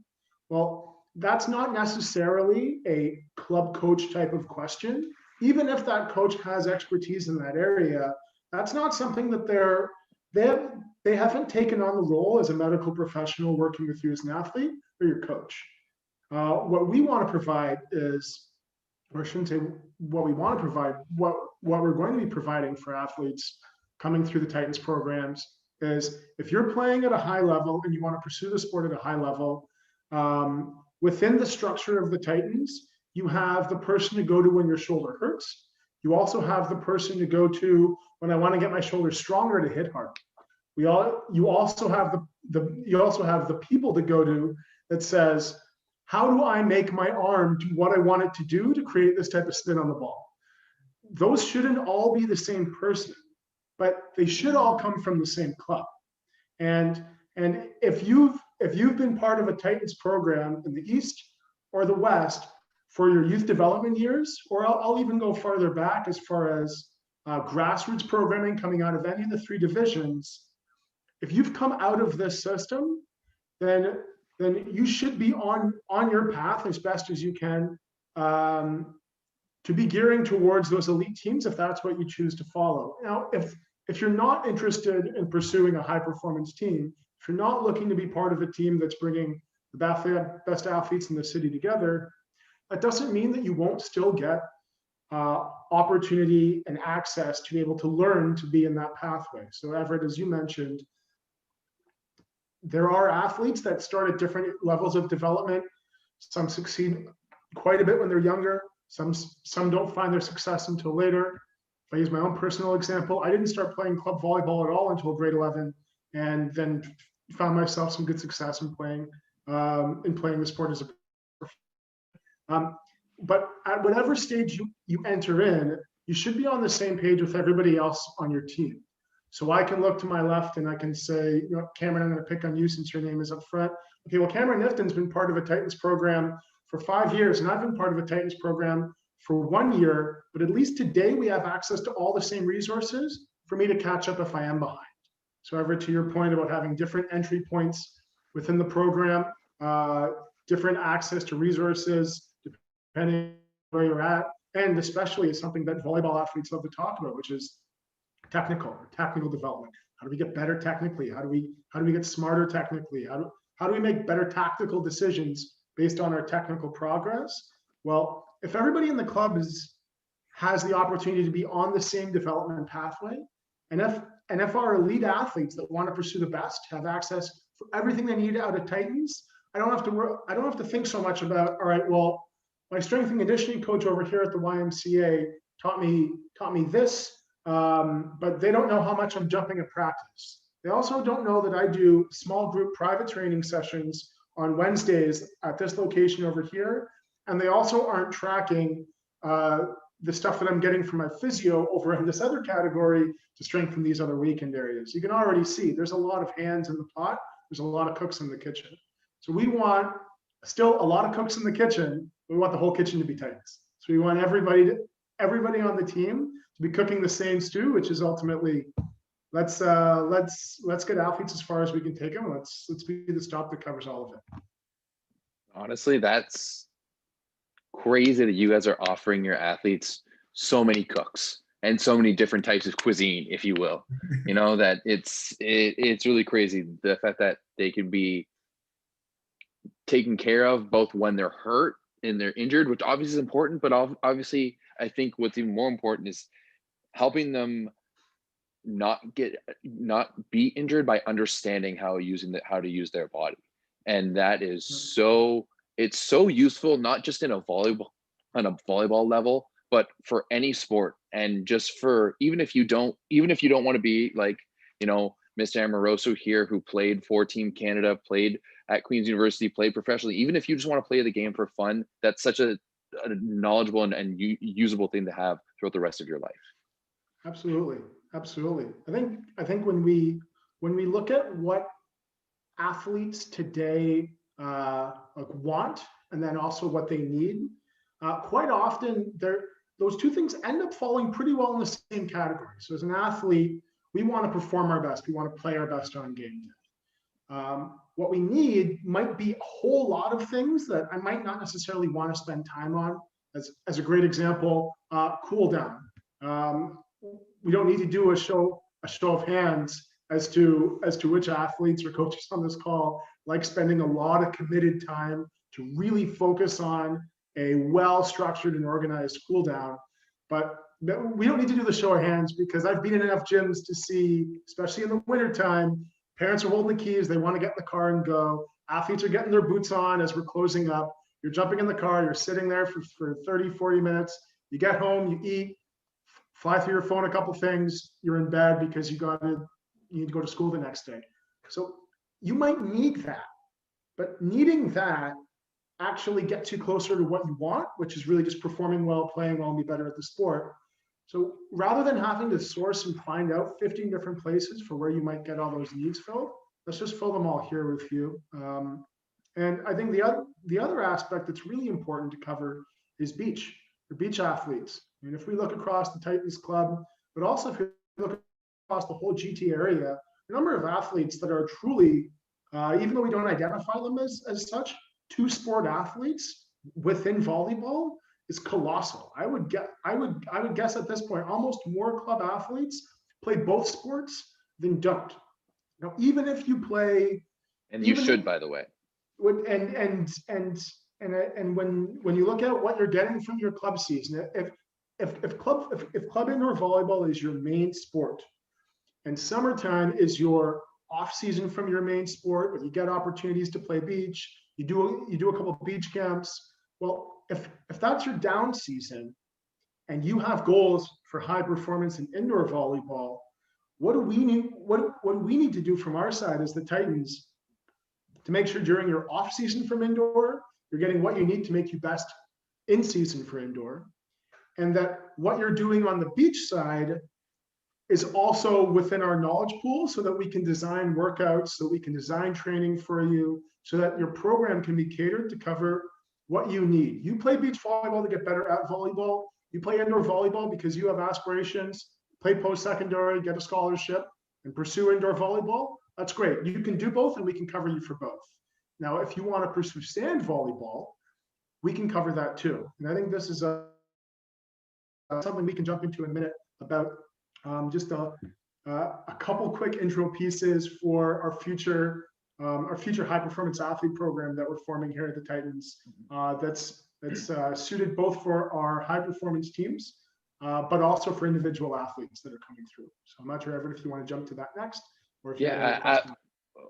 Well, that's not necessarily a club coach type of question. Even if that coach has expertise in that area, that's not something that they haven't taken on the role as a medical professional working with you as an athlete or your coach. What we want to provide is, or I shouldn't say what we want to provide, what we're going to be providing for athletes coming through the Titans programs is, if you're playing at a high level and you want to pursue the sport at a high level, within the structure of the Titans, you have the person to go to when your shoulder hurts. You also have the person to go to when I want to get my shoulder stronger to hit hard. You also have the people to go to that says, how do I make my arm do what I want it to do to create this type of spin on the ball? Those shouldn't all be the same person, but they should all come from the same club. And if you've been part of a Titans program in the East or the West for your youth development years, or I'll even go farther back as far as grassroots programming coming out of any of the three divisions, if you've come out of this system, then you should be on your path as best as you can to be gearing towards those elite teams if that's what you choose to follow. Now, if you're not interested in pursuing a high performance team, if you're not looking to be part of a team that's bringing the best athletes in the city together, that doesn't mean that you won't still get opportunity and access to be able to learn to be in that pathway. So Everett, as you mentioned, there are athletes that start at different levels of development. Some succeed quite a bit when they're younger. Some don't find their success until later. If I use my own personal example, I didn't start playing club volleyball at all until grade 11, and then found myself some good success in playing the sport as a but at whatever stage you enter in, you should be on the same page with everybody else on your team. So I can look to my left and I can say, you know, Cameron, I'm going to pick on you since your name is up front. Okay, well, Cameron Nifton's been part of a Titans program for 5 years, and I've been part of a Titans program for 1 year, but at least today we have access to all the same resources for me to catch up if I am behind. So Everett, to your point about having different entry points within the program, different access to resources, depending where you're at, and especially is something that volleyball athletes love to talk about, which is technical development. How do we get better technically? How do we get smarter technically? How do we make better tactical decisions based on our technical progress? Well, if everybody in the club has the opportunity to be on the same development pathway, and if our elite athletes that want to pursue the best have access for everything they need out of Titans, I don't have to think so much about, all right, well, my strength and conditioning coach over here at the YMCA taught me this, but they don't know how much I'm jumping at practice. They also don't know that I do small group private training sessions on Wednesdays at this location over here. And they also aren't tracking the stuff that I'm getting from my physio over in this other category to strengthen these other weakened areas. You can already see there's a lot of hands in the pot. There's a lot of cooks in the kitchen. So we want still a lot of cooks in the kitchen. We want the whole kitchen to be Titans. So we want everybody on the team to be cooking the same stew, which is ultimately let's get athletes as far as we can take them. Let's be the stop that covers all of it. Honestly, that's crazy that you guys are offering your athletes so many cooks and so many different types of cuisine, if you will. You know, that it's really crazy, the fact that they can be taken care of both when they're hurt and they're injured, which obviously is important, but obviously I think what's even more important is helping them not be injured by understanding how to use their body. And that is it's so useful, not just on a volleyball level, but for any sport. And just for even if you don't want to be like, you know, Mr. Amoroso here, who played for Team Canada, played at Queen's University, played professionally, even if you just want to play the game for fun, that's such a knowledgeable and usable thing to have throughout the rest of your life. Absolutely. I think when we look at what athletes today want, and then also what they need, quite often those two things end up falling pretty well in the same category. So as an athlete, we want to perform our best. We want to play our best on game day. What we need might be a whole lot of things that I might not necessarily want to spend time on. As a great example, cool down. We don't need to do a show of hands as to which athletes or coaches on this call like spending a lot of committed time to really focus on a well-structured and organized cool down. But we don't need to do the show of hands, because I've been in enough gyms to see, especially in the wintertime, parents are holding the keys, they want to get in the car and go. Athletes are getting their boots on as we're closing up. You're jumping in the car, you're sitting there for 30, 40 minutes. You get home, you eat, fly through your phone a couple things, you're in bed because you need to go to school the next day. So you might need that, but needing that actually gets you closer to what you want, which is really just performing well, playing well, and be better at the sport. So rather than having to source and find out 15 different places for where you might get all those needs filled, let's just fill them all here with you. And I think the other aspect that's really important to cover is beach athletes. And if we look across the Titans club, but also if you look across the whole GT area, the number of athletes that are truly, even though we don't identify them as such, two-sport athletes within volleyball is colossal. I would guess at this point, almost more club athletes play both sports than don't. Now, even if you play, And you even should, if, by the way. and when you look at what you're getting from your club season, if club indoor volleyball is your main sport, and summertime is your off season from your main sport, but you get opportunities to play beach, you do a couple of beach camps. Well, if that's your down season, and you have goals for high performance in indoor volleyball, what do we need? What we need to do from our side as the Titans to make sure during your off season from indoor, you're getting what you need to make you best in season for indoor, and that what you're doing on the beach side is also within our knowledge pool, so that we can design workouts, so we can design training for you, so that your program can be catered to cover what you need. You play beach volleyball to get better at volleyball. You play indoor volleyball because you have aspirations, play post-secondary, get a scholarship, and pursue indoor volleyball. That's great. You can do both, and we can cover you for both. Now, if you want to pursue sand volleyball, we can cover that too. And I think this is something we can jump into in a minute about just a couple quick intro pieces for our future high performance athlete program that we're forming here at the Titans. That's suited both for our high performance teams, but also for individual athletes that are coming through. So I'm not sure, Everett, if you want to jump to that next, or if you have any questions.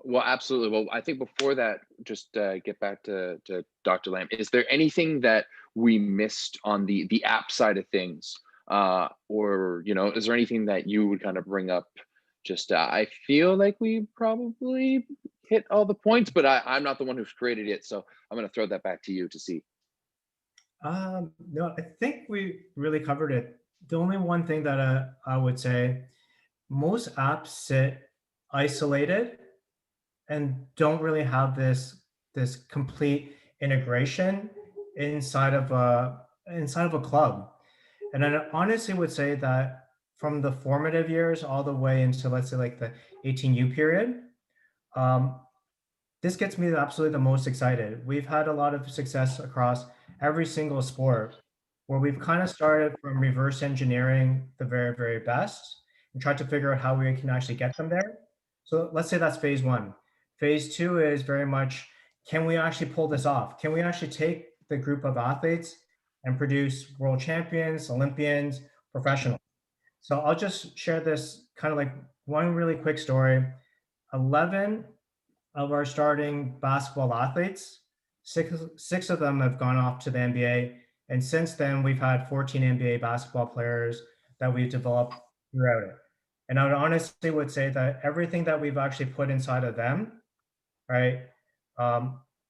Well, absolutely. Well, I think before that, just get back to Dr. Lamb. Is there anything that we missed on the app side of things? Or, is there anything that you would kind of bring up? Just, I feel like we probably hit all the points, but I'm not the one who's created it. So I'm going to throw that back to you to see. No, I think we really covered it. The only one thing that I would say, most apps sit isolated and don't really have this complete integration inside of a club. And I honestly would say that from the formative years all the way into, let's say, like the 18U period, this gets me absolutely the most excited. We've had a lot of success across every single sport, where we've kind of started from reverse engineering the very, very best and tried to figure out how we can actually get them there. So let's say that's phase one. Phase two is very much, can we actually pull this off? Can we actually take the group of athletes and produce world champions, Olympians, professionals? So I'll just share this kind of like one really quick story. 11 of our starting basketball athletes, six of them have gone off to the NBA. And since then, we've had 14 NBA basketball players that we've developed throughout it. And I would honestly would say that everything that we've actually put inside of them, right?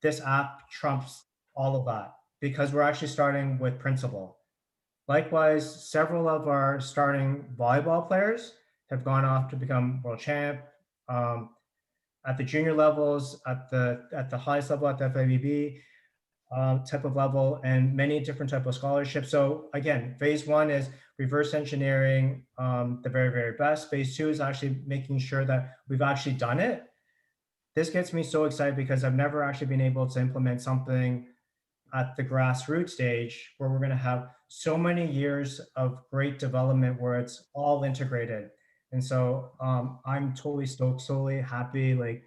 This app trumps all of that, because we're actually starting with principle. Likewise, several of our starting volleyball players have gone off to become world champ at the junior levels, at the highest level, at the FIVB type of level, and many different type of scholarships. So again, phase one is reverse engineering the very, very best. Phase two is actually making sure that we've actually done it. This gets me so excited because I've never actually been able to implement something at the grassroots stage where we're going to have so many years of great development where it's all integrated. And so I'm totally stoked, totally happy. Like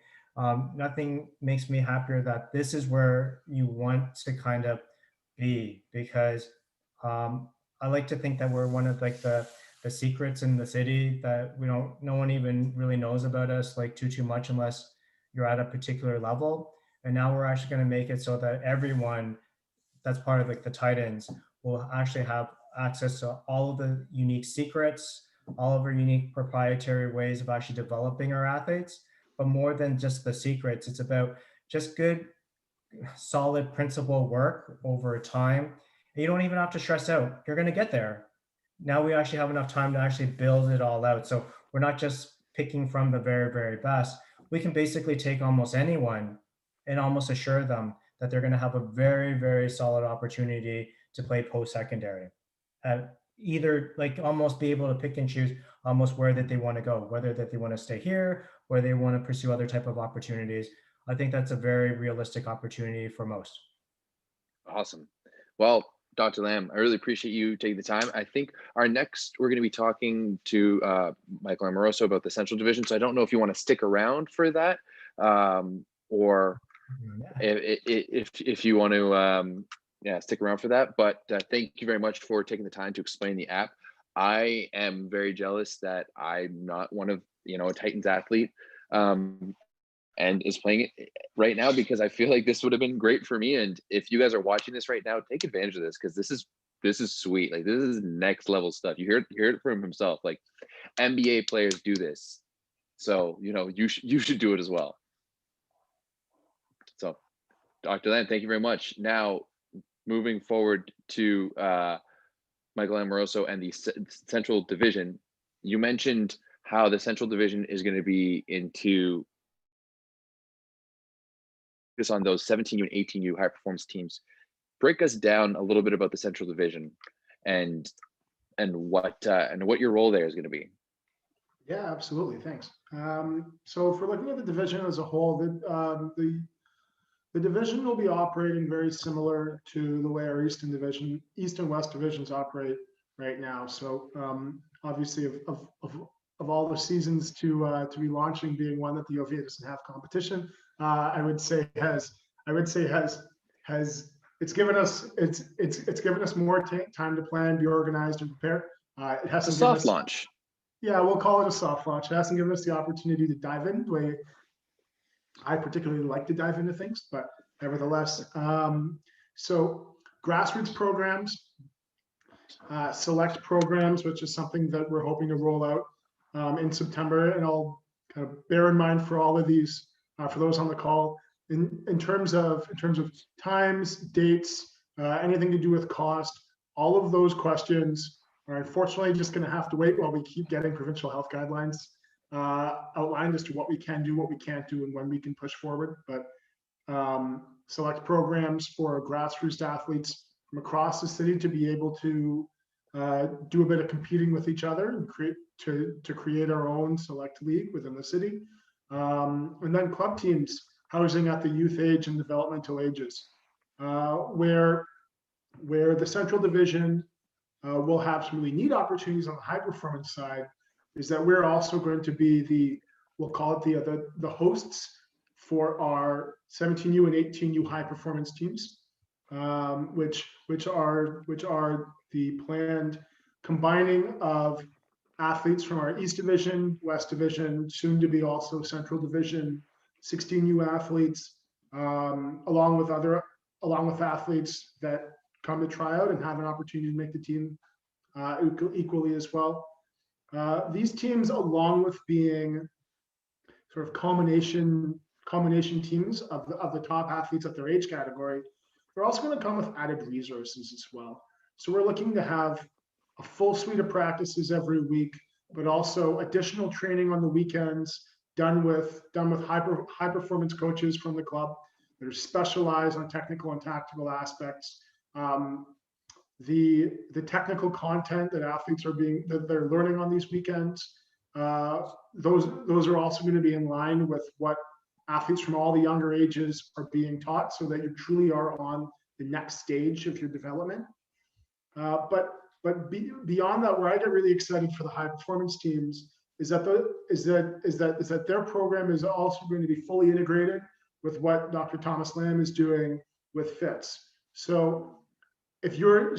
nothing makes me happier that this is where you want to kind of be, because I like to think that we're one of like the secrets in the city that no one even really knows about us like too much unless you're at a particular level. And now we're actually going to make it so that everyone that's part of like the Titans will actually have access to all of the unique secrets, all of our unique proprietary ways of actually developing our athletes. But more than just the secrets, it's about just good, solid principle work over time. And you don't even have to stress out. You're going to get there. Now we actually have enough time to actually build it all out. So we're not just picking from the very, very best. We can basically take almost anyone and almost assure them that they're going to have a very, very solid opportunity to play post-secondary. Either like almost be able to pick and choose almost where that they want to go, whether that they want to stay here, or they want to pursue other type of opportunities. I think that's a very realistic opportunity for most. Awesome. Well, Dr. Lamb, I really appreciate you taking the time. I think we're going to be talking to Michael Amoroso about the Central Division. So I don't know if you want to stick around for that, or if you want to, yeah, stick around for that. But thank you very much for taking the time to explain the app. I am very jealous that I'm not one of a Titans athlete, and is playing it right now, because I feel like this would have been great for me. And if you guys are watching this right now, take advantage of this, because this is sweet. Like, this is next level stuff. You hear it from himself. Like, NBA players do this, so you should do it as well. So, Dr. Lamb, thank you very much. Now, moving forward to Michael Amoroso and the Central Division, you mentioned how the Central Division is going to be into focus on those 17U and 18U high performance teams. Break us down a little bit about the Central Division and what your role there is going to be. Yeah, absolutely. Thanks. So if we're looking at the division as a whole, the division will be operating very similar to the way our East and West divisions operate right now. So obviously, of all the seasons to be launching, being one that the OVA doesn't have competition, I would say has it's given us more time to plan, be organized, and prepare. It hasn't It's a soft launch. Yeah, we'll call it a soft launch. It hasn't given us the opportunity to dive in the way I particularly like to dive into things, but nevertheless, so grassroots programs, select programs, which is something that we're hoping to roll out in September, and I'll kind of bear in mind for all of these, for those on the call, in terms of times, dates, anything to do with cost, all of those questions are unfortunately just going to have to wait while we keep getting provincial health guidelines outlined as to what we can do, what we can't do, and when we can push forward. But select programs for grassroots athletes from across the city to be able to do a bit of competing with each other and create our own select league within the city. And then club teams housing at the youth age and developmental ages, where the Central Division will have some really neat opportunities on the high performance side, is that we're also going to be we'll call it the hosts for our 17U and 18U high performance teams, which are the planned combining of athletes from our East Division, West Division, soon to be also Central Division, 16U athletes, along with athletes that come to try out and have an opportunity to make the team equally as well. These teams, along with being sort of combination teams of the top athletes of their age category, they're also going to come with added resources as well. So we're looking to have a full suite of practices every week, but also additional training on the weekends done with high performance coaches from the club that are specialized on technical and tactical aspects. The technical content that athletes that they're learning on these weekends, those are also going to be in line with what athletes from all the younger ages are being taught, so that you truly are on the next stage of your development. But beyond that, where I get really excited for the high performance teams is that their program is also going to be fully integrated with what Dr. Thomas Lamb is doing with FITS. So if your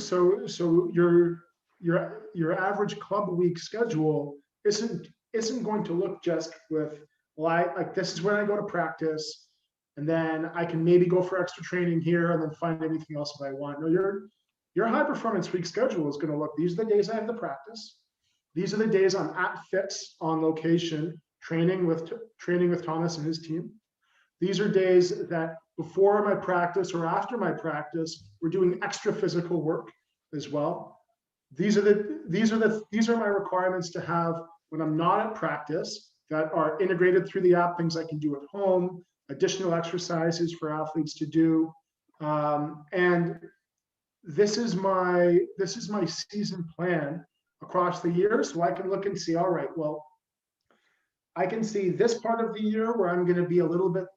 average club week schedule isn't going to look just with, well, like this is when I go to practice, and then I can maybe go for extra training here and then find anything else if I want. No, your high performance week schedule is going to look, these are the days I have the practice. These are the days I'm at FITS on location, training with Thomas and his team. These are days that before my practice or after my practice, we're doing extra physical work as well. These are my requirements to have when I'm not at practice, that are integrated through the app, things I can do at home, additional exercises for athletes to do. And this is my season plan across the year, so I can look and see, all right, well, I can see this part of the year where I'm going to be a little bit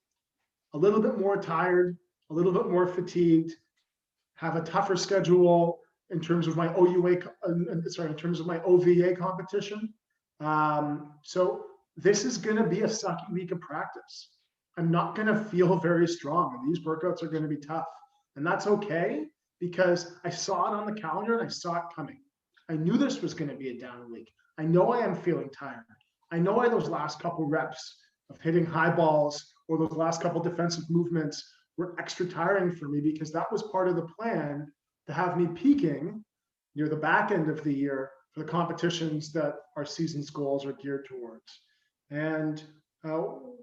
more tired, a little bit more fatigued, have a tougher schedule in terms of my in terms of my OVA competition. So this is going to be a sucky week of practice. I'm not going to feel very strong, and these workouts are going to be tough. And that's okay, because I saw it on the calendar and I saw it coming. I knew this was going to be a down week. I know I am feeling tired. I know I those last couple reps of hitting high balls or those last couple defensive movements were extra tiring for me, because that was part of the plan to have me peaking near the back end of the year for the competitions that our season's goals are geared towards. And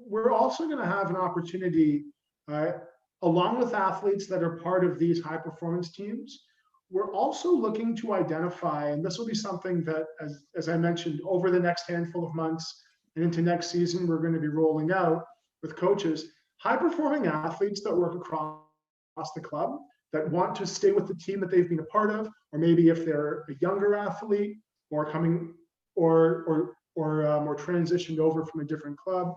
we're also going to have an opportunity, along with athletes that are part of these high performance teams. We're also looking to identify, and this will be something that, as I mentioned, over the next handful of months and into next season, we're going to be rolling out with coaches, high performing athletes that work across the club that want to stay with the team that they've been a part of, or maybe if they're a younger athlete or coming or transitioned over from a different club.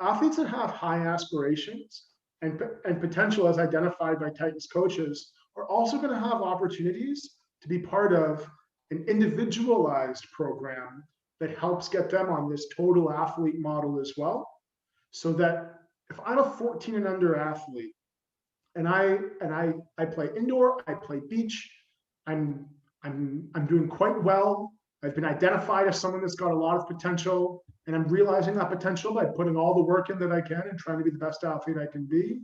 Athletes that have high aspirations and potential as identified by Titans coaches are also going to have opportunities to be part of an individualized program that helps get them on this total athlete model as well. So that if I'm a 14 and under athlete and I play indoor, I play beach, I'm doing quite well. I've been identified as someone that's got a lot of potential, and I'm realizing that potential by putting all the work in that I can and trying to be the best athlete I can be.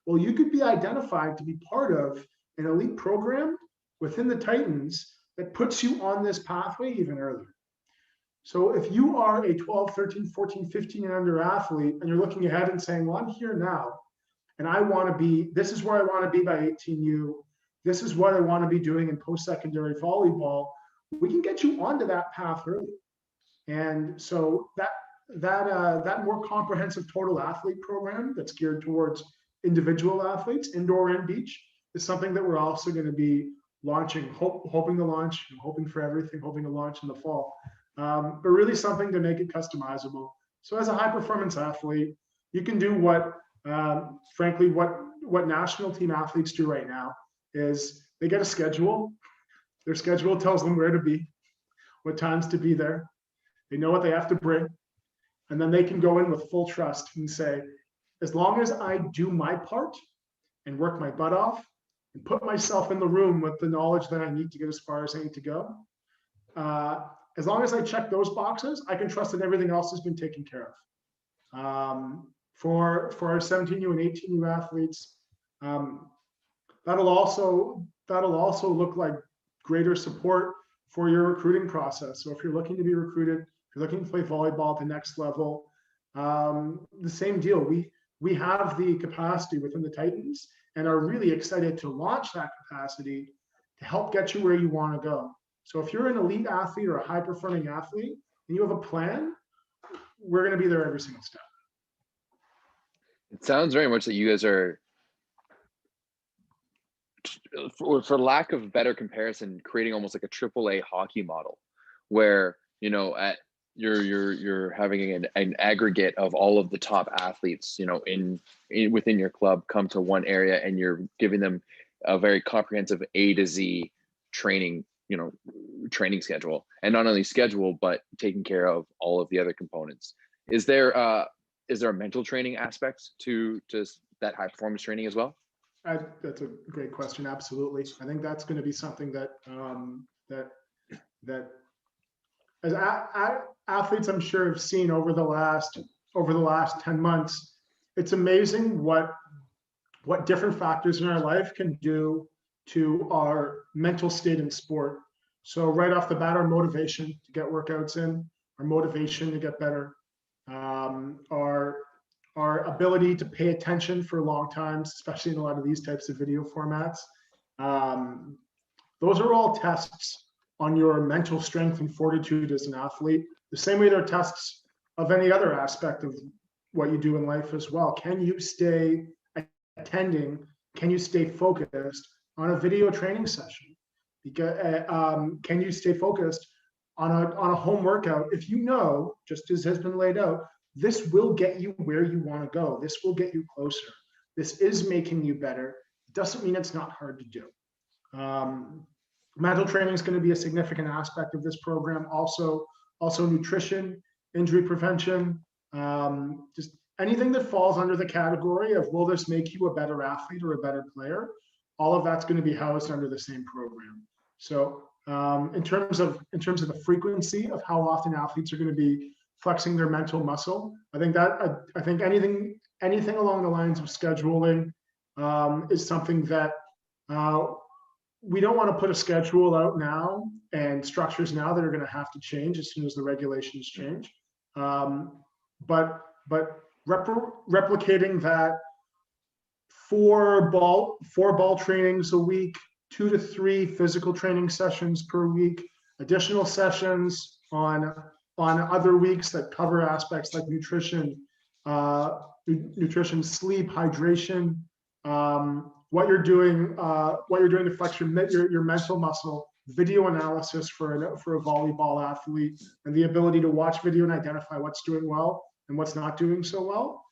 Well, you could be identified to be part of an elite program within the Titans that puts you on this pathway even earlier. So if you are a 12, 13, 14, 15 and under athlete, and you're looking ahead and saying, well, I'm here now, and I want to be, this is where I want to be by 18U, this is what I want to be doing in post-secondary volleyball, we can get you onto that path early. And so that more comprehensive total athlete program that's geared towards individual athletes, indoor and beach, is something that we're also going to be launching, hoping to launch, hoping for everything, hoping to launch in the fall. But really something to make it customizable. So as a high performance athlete, you can do what, frankly, what national team athletes do right now is they get a schedule. Their schedule tells them where to be, what times to be there. They know what they have to bring. And then they can go in with full trust and say, as long as I do my part and work my butt off and put myself in the room with the knowledge that I need to get as far as I need to go, as long as I check those boxes, I can trust that everything else has been taken care of. For our 17U and 18U athletes, that'll also look like greater support for your recruiting process. So if you're looking to be recruited, if you're looking to play volleyball at the next level, the same deal. We have the capacity within the Titans and are really excited to launch that capacity to help get you where you want to go. So if you're an elite athlete or a high performing athlete and you have a plan, we're going to be there every single step. It sounds very much that you guys are, for lack of better comparison, creating almost like a AAA hockey model, where you're having an aggregate of all of the top athletes, in within your club come to one area, and you're giving them a very comprehensive A to Z training schedule, and not only schedule but taking care of all of the other components. Is there a mental training aspect to that high performance training as well? That's a great question. Absolutely. I think that's going to be something that as athletes, I'm sure, have seen over the last 10 months. It's amazing what different factors in our life can do to our mental state in sport. So right off the bat, our motivation to get workouts in, our motivation to get better, our ability to pay attention for long times, especially in a lot of these types of video formats. Those are all tests on your mental strength and fortitude as an athlete, the same way they're tests of any other aspect of what you do in life as well. Can you stay attending? Can you stay focused on a video training session? Because can you stay focused on a home workout if you know, just as has been laid out, this will get you where you want to go. This will get you closer. This is making you better. doesn't mean it's not hard to do. Mental training is going to be a significant aspect of this program. Also nutrition, injury prevention, just anything that falls under the category of will this make you a better athlete or a better player? All of that's going to be housed under the same program. So in terms of the frequency of how often athletes are going to be flexing their mental muscle, I think anything along the lines of scheduling is something that we don't want to put a schedule out now and structures now that are going to have to change as soon as the regulations change. But replicating that four ball trainings a week, 2 to 3 physical training sessions per week, additional sessions on other weeks that cover aspects like nutrition, sleep, hydration, what you're doing to flex your mental muscle, video analysis for a volleyball athlete, and the ability to watch video and identify what's doing well and what's not doing so well.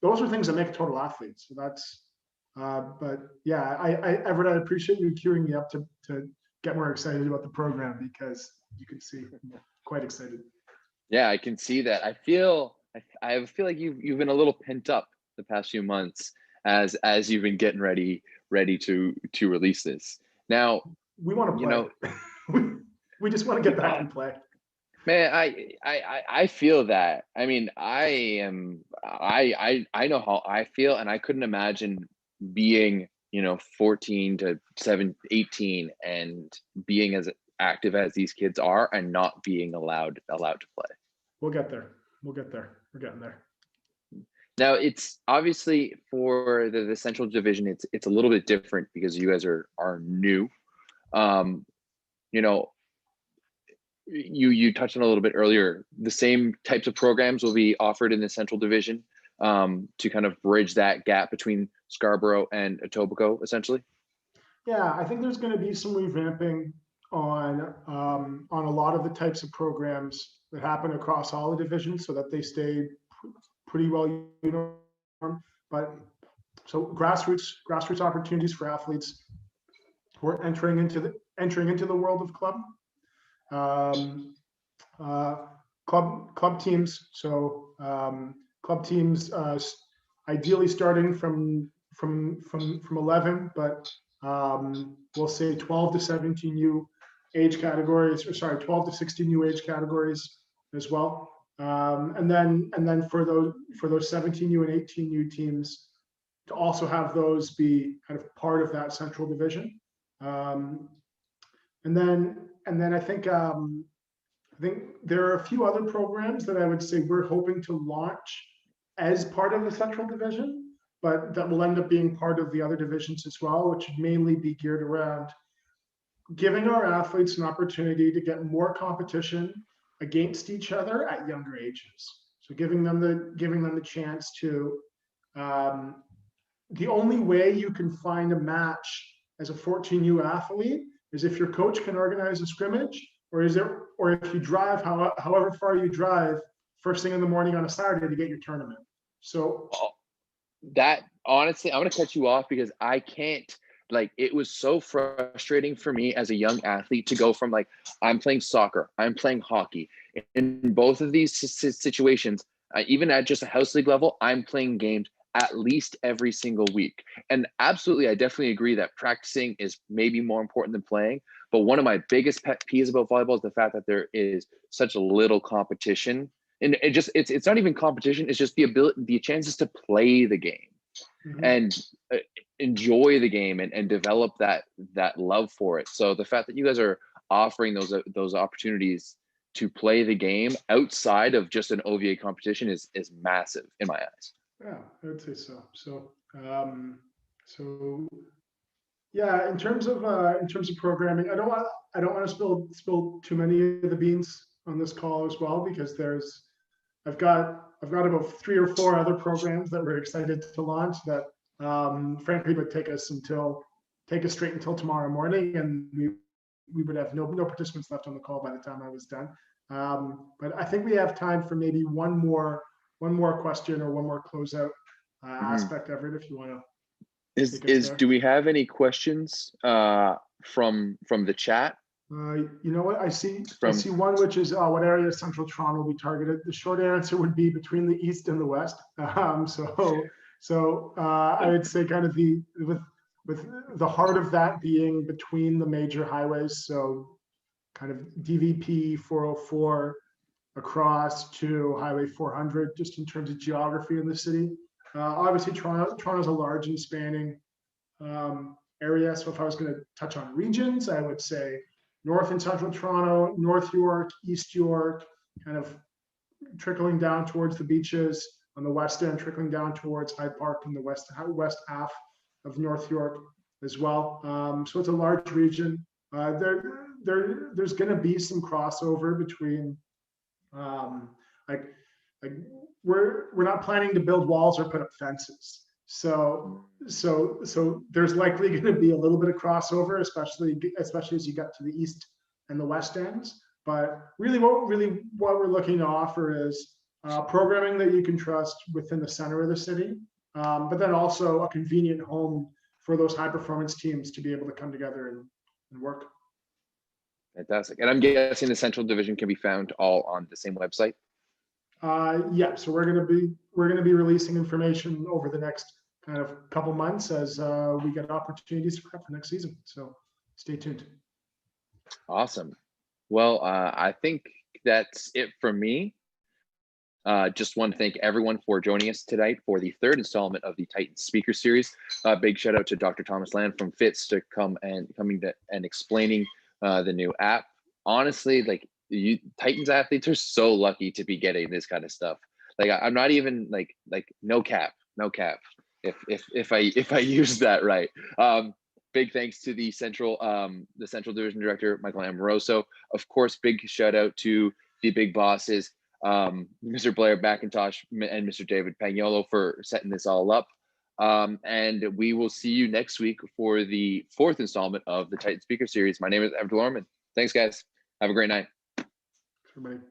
Those are things that make a total athlete. So that's, but yeah, Everett, I appreciate you queuing me up to get more excited about the program, because you can see I'm quite excited. Yeah, I can see that. I feel like you've been a little pent up the past few months as you've been getting ready to release this. Now we want to play. We just want to get back and play. Man, I feel that. I mean, I know how I feel, and I couldn't imagine being 14 to 18 and being as active as these kids are and not being allowed to play. We'll get there. We're getting there. Now, it's obviously for the Central Division, it's a little bit different because you guys are new. You touched on a little bit earlier. The same types of programs will be offered in the Central Division to kind of bridge that gap between Scarborough and Etobicoke, essentially. Yeah, I think there's going to be some revamping on a lot of the types of programs that happen across all the divisions, so that they stay pretty well uniform. But so grassroots opportunities for athletes who are entering into the world of club. Club teams. So club teams, ideally starting from 11, but we'll say 12 to 17U age categories, or sorry, 12 to 16U age categories as well. And then for those 17U and 18U teams to also have those be kind of part of that Central Division. And then I think there are a few other programs that I would say we're hoping to launch as part of the Central Division, but that will end up being part of the other divisions as well, which would mainly be geared around giving our athletes an opportunity to get more competition against each other at younger ages. So giving them the chance to, the only way you can find a match as a 14U athlete is if your coach can organize a scrimmage, or if you drive however far you drive first thing in the morning on a Saturday to get your tournament. So that, honestly, I'm going to cut you off because I can't, it was so frustrating for me as a young athlete to go from I'm playing soccer, I'm playing hockey. In both of these situations, even at just a house league level, I'm playing games at least every single week. And absolutely, I definitely agree that practicing is maybe more important than playing. But one of my biggest pet peeves about volleyball is the fact that there is such a little competition. And it's not even competition, it's just the chances to play the game. Mm-hmm. And enjoy the game and develop that love for it. So the fact that you guys are offering those opportunities to play the game outside of just an OVA competition is massive in my eyes. Yeah, I would say so. So yeah, in terms of programming, I don't want to spill too many of the beans on this call as well, because I've got about 3 or 4 other programs that we're excited to launch that frankly would take us straight until tomorrow morning, and we would have no participants left on the call by the time I was done. But I think we have time for maybe one more question or one more closeout aspect, Everett, if you want to. take us there. Do we have any questions from the chat? You know what? I see From one, which is what area of Central Toronto will be targeted. The short answer would be between the east and the west. So I would say kind of with the heart of that being between the major highways. So kind of DVP 404 across to Highway 400, just in terms of geography in the city. Obviously, Toronto's a large and spanning area. So if I was going to touch on regions, I would say North and Central Toronto, North York, East York, kind of trickling down towards the beaches on the west end, trickling down towards Hyde Park in the west half of North York as well. So it's a large region. There's going to be some crossover between, like we're not planning to build walls or put up fences. So there's likely going to be a little bit of crossover, especially as you get to the east and the west ends. But really what we're looking to offer is programming that you can trust within the center of the city, but then also a convenient home for those high performance teams to be able to come together and work. Fantastic. And I'm guessing the Central Division can be found all on the same website. Yeah, so we're gonna be releasing information over the next kind of couple months as we get opportunities to prep for next season. So stay tuned. Awesome. Well, I think that's it for me. Just want to thank everyone for joining us tonight for the third installment of the Titans Speaker Series. Big shout out to Dr. Thomas Land from FITS to coming to and explaining the new app. Honestly, like Titans athletes are so lucky to be getting this kind of stuff. Like I'm not even like no cap. If I use that right. Big thanks to the Central Division Director, Michael Amoroso. Of course, big shout out to the big bosses, Mr. Blair McIntosh and Mr. David Pagnolo for setting this all up. And we will see you next week for the fourth installment of the Titan Speaker Series. My name is Everett Delorme. Thanks, guys. Have a great night. Everybody.